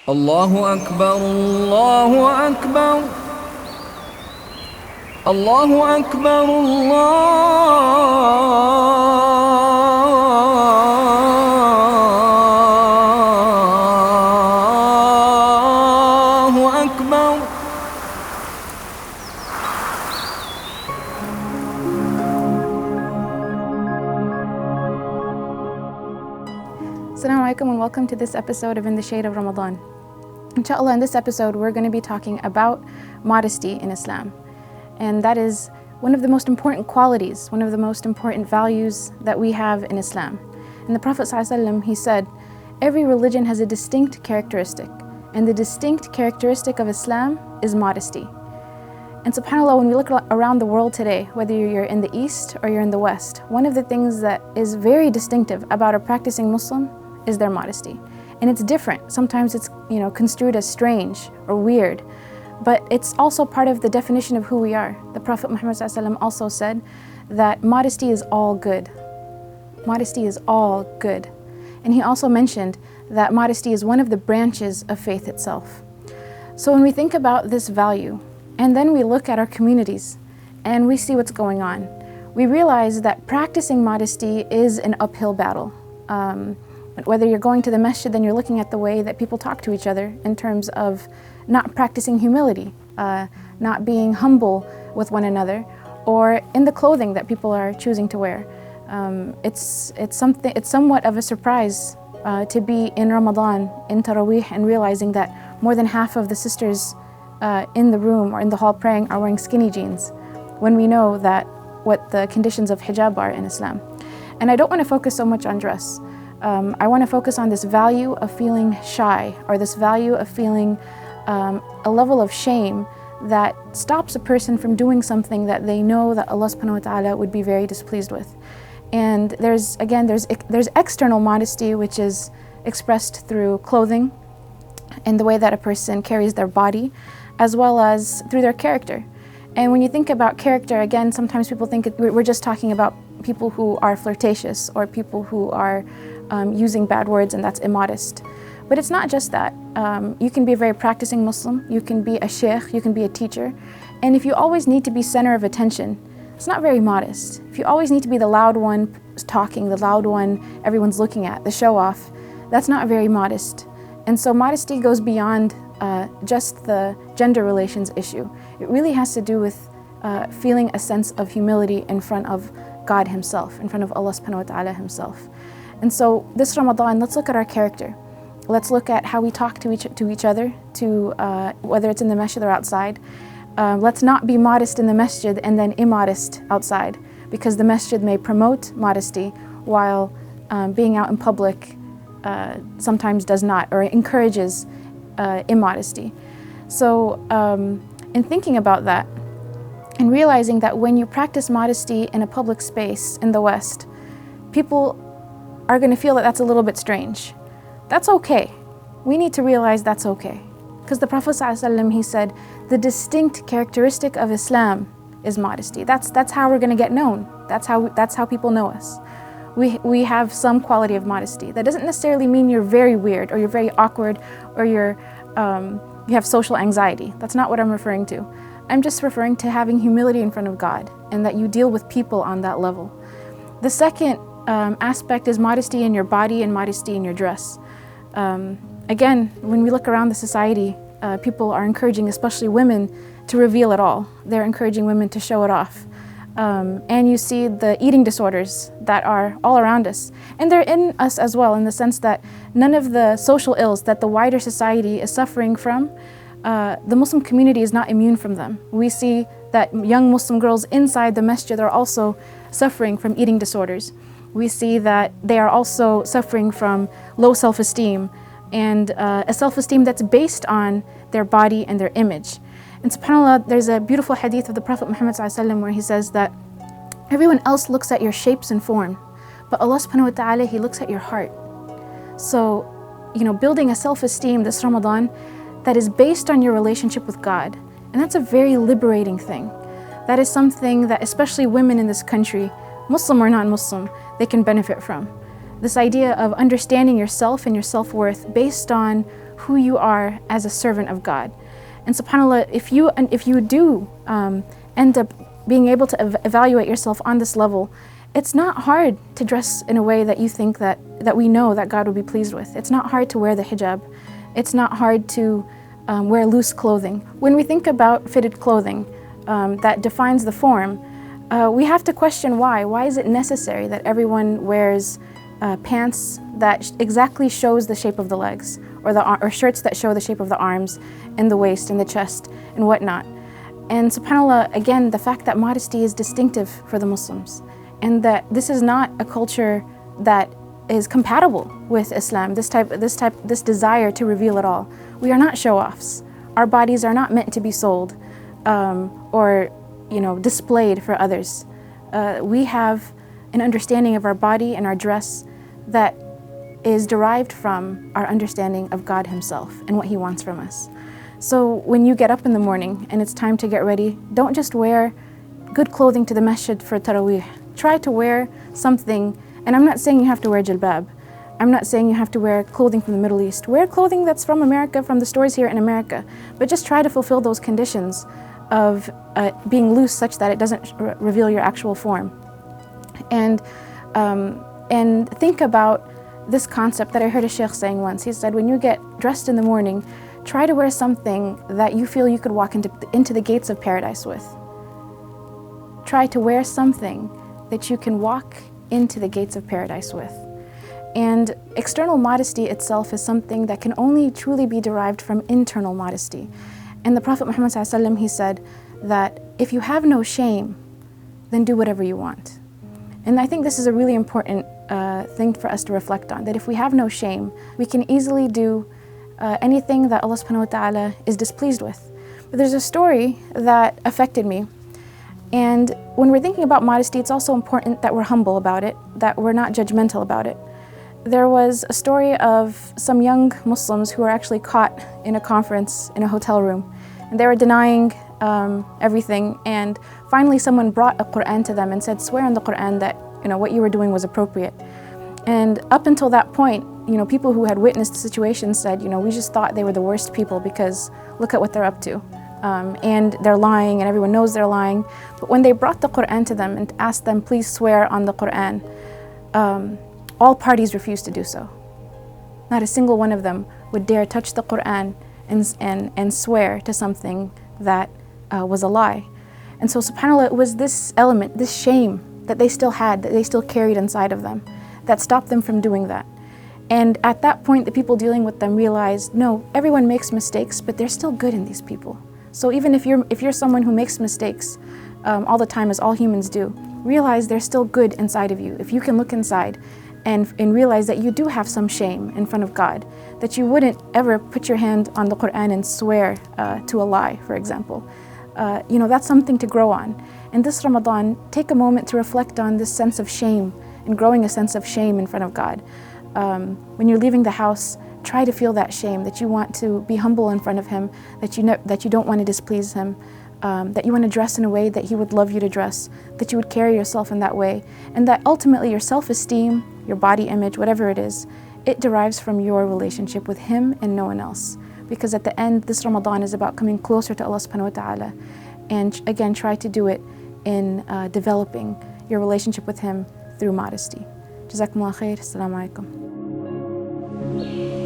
الله أكبر الله أكبر الله أكبر الله أكبر. Assalamu alaikum and welcome to this episode of In the Shade of Ramadan. Inshallah, in this episode we're going to be talking about modesty in Islam. And that is one of the most important qualities, one of the most important values that we have in Islam. And the Prophet ﷺ, he said, every religion has a distinct characteristic, and the distinct characteristic of Islam is modesty. And subhanAllah, when we look around the world today, whether you're in the East or you're in the West, one of the things that is very distinctive about a practicing Muslim is their modesty. And it's different. Sometimes it's construed as strange or weird, but it's also part of the definition of who we are. The Prophet Muhammad ﷺ also said that modesty is all good. Modesty is all good. And he also mentioned that modesty is one of the branches of faith itself. So when we think about this value, and then we look at our communities and we see what's going on, we realize that practicing modesty is an uphill battle. Whether you're going to the masjid, then you're looking at the way that people talk to each other in terms of not practicing humility, not being humble with one another, or in the clothing that people are choosing to wear. It's somewhat of a surprise to be in Ramadan, in Taraweeh, and realizing that more than half of the sisters in the room or in the hall praying are wearing skinny jeans, when we know that what the conditions of hijab are in Islam. And I don't want to focus so much on dress. I want to focus on this value of feeling shy, or this value of feeling a level of shame that stops a person from doing something that they know that Allah subhanahu wa ta'ala would be very displeased with. And there's external modesty, which is expressed through clothing and the way that a person carries their body, as well as through their character. And when you think about character, again, sometimes people think we're just talking about people who are flirtatious or people who are using bad words, and that's immodest. But it's not just that. You can be a very practicing Muslim, you can be a sheikh, you can be a teacher, and if you always need to be center of attention, it's not very modest. If you always need to be the loud one talking, the loud one everyone's looking at, the show off, that's not very modest. And so modesty goes beyond just the gender relations issue. It really has to do with feeling a sense of humility in front of God Himself, in front of Allah subhanahu wa ta'ala Himself. And so this Ramadan, let's look at our character. Let's look at how we talk to each other, whether it's in the masjid or outside. Let's not be modest in the masjid and then immodest outside, because the masjid may promote modesty while being out in public sometimes does not, or encourages immodesty. So in thinking about that, and realizing that when you practice modesty in a public space in the West, people are going to feel that that's a little bit strange. That's okay. We need to realize that's okay. Because the Prophet ﷺ, he said, the distinct characteristic of Islam is modesty. That's how we're going to get known. That's how people know us. We have some quality of modesty. That doesn't necessarily mean you're very weird, or you're very awkward, or you have social anxiety. That's not what I'm referring to. I'm just referring to having humility in front of God, and that you deal with people on that level. The second aspect is modesty in your body and modesty in your dress. Again, when we look around the society, people are encouraging, especially women, to reveal it all. They're encouraging women to show it off. And you see the eating disorders that are all around us. And they're in us as well, in the sense that none of the social ills that the wider society is suffering from, the Muslim community is not immune from them. We see that young Muslim girls inside the masjid are also suffering from eating disorders. We see that they are also suffering from low self-esteem, and a self-esteem that's based on their body and their image. And subhanAllah, there's a beautiful hadith of the Prophet Muhammad ﷺ where he says that everyone else looks at your shapes and form, but Allah subhanahu wa ta'ala, He looks at your heart. So, building a self-esteem this Ramadan that is based on your relationship with God, and that's a very liberating thing. That is something that especially women in this country, Muslim or non-Muslim, they can benefit from. This idea of understanding yourself and your self-worth based on who you are as a servant of God. And subhanAllah, if you do end up being able to evaluate yourself on this level, it's not hard to dress in a way that you think that we know that God will be pleased with. It's not hard to wear the hijab. It's not hard to wear loose clothing. When we think about fitted clothing that defines the form, we have to question why. Why is it necessary that everyone wears pants that exactly shows the shape of the legs, or shirts that show the shape of the arms and the waist and the chest and whatnot? And subhanAllah, again, the fact that modesty is distinctive for the Muslims, and that this is not a culture that is compatible with Islam, this desire to reveal it all. We are not show-offs. Our bodies are not meant to be sold or displayed for others. We have an understanding of our body and our dress that is derived from our understanding of God Himself and what He wants from us. So when you get up in the morning and it's time to get ready, don't just wear good clothing to the masjid for Taraweeh. Try to wear something, and I'm not saying you have to wear jilbab. I'm not saying you have to wear clothing from the Middle East. Wear clothing that's from America, from the stores here in America, but just try to fulfill those conditions of being loose such that it doesn't reveal your actual form. And think about this concept that I heard a sheikh saying once. He said, when you get dressed in the morning, try to wear something that you feel you could walk into the gates of paradise with. Try to wear something that you can walk into the gates of paradise with. And external modesty itself is something that can only truly be derived from internal modesty. And the Prophet Muhammad ﷺ, he said that if you have no shame, then do whatever you want. And I think this is a really important thing for us to reflect on, that if we have no shame, we can easily do anything that Allah subhanahu wa ta'ala is displeased with. But there's a story that affected me. And when we're thinking about modesty, it's also important that we're humble about it, that we're not judgmental about it. There was a story of some young Muslims who were actually caught in a conference in a hotel room. And they were denying everything. And finally someone brought a Quran to them and said, swear on the Quran that what you were doing was appropriate. And up until that point, people who had witnessed the situation said, we just thought they were the worst people because look at what they're up to. And they're lying, and everyone knows they're lying. But when they brought the Quran to them and asked them, please swear on the Quran, all parties refused to do so. Not a single one of them would dare touch the Quran and swear to something that was a lie. And so subhanAllah, it was this element, this shame that they still had, that they still carried inside of them, that stopped them from doing that. And at that point, the people dealing with them realized, no, everyone makes mistakes, but there's still good in these people. So even if you're someone who makes mistakes all the time, as all humans do, realize there's still good inside of you. If you can look inside and realize that you do have some shame in front of God, that you wouldn't ever put your hand on the Quran and swear to a lie, for example. That's something to grow on. And this Ramadan, take a moment to reflect on this sense of shame and growing a sense of shame in front of God. When you're leaving the house, try to feel that shame, that you want to be humble in front of Him, that you don't want to displease Him, that you want to dress in a way that He would love you to dress, that you would carry yourself in that way, and that ultimately your self-esteem, your body image, whatever it is, it derives from your relationship with Him and no one else. Because at the end, this Ramadan is about coming closer to Allah subhanahu wa ta'ala, and again, try to do it in developing your relationship with Him through modesty. Jazakumullah khair. Assalamu alaikum.